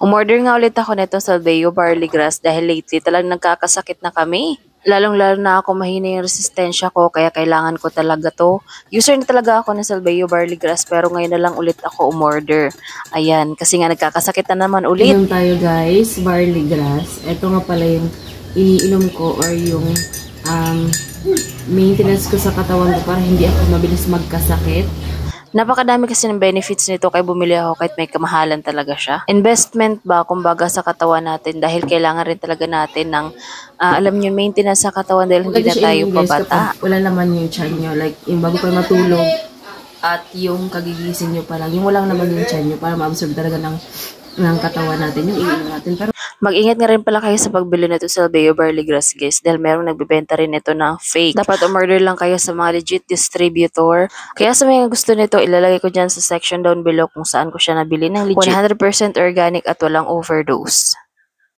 Umorder nga ulit ako nito sa Salveo Barley Grass dahil lately talagang nagkakasakit na kami. Lalong-lalo na ako mahina yung resistensya ko kaya kailangan ko talaga to. User na talaga ako ng Salveo Barley Grass pero ngayon na lang ulit ako umorder. Ayan, kasi nga nagkakasakit na naman ulit. Inom tayo guys, Barley Grass. Ito nga pala yung iniinom ko or yung maintenance ko sa katawan ko para hindi ako mabilis magkasakit. Napakadami kasi ng benefits nito kaya bumili ako kahit may kamahalan talaga siya. Investment ba kumbaga sa katawan natin dahil kailangan rin talaga natin ng alam niyo maintenance sa katawan dahil hindi na tayo pabata. Wala naman yung tiyan nyo, like yung bago kayo matulog at yung kagigising nyo pa lang, yung walang naman yung tiyan nyo para ma-absorb talaga ng katawan natin, yung iinom natin. Pero mag-ingat nga rin pala kayo sa pagbili nito sa Salveo Barley Grass guys dahil merong nagbebenta rin ito ng fake. Dapat umorder lang kayo sa mga legit distributor. Kaya sa mga gusto nito, ilalagay ko dyan sa section down below kung saan ko siya nabili ng legit 100% organic at walang overdose.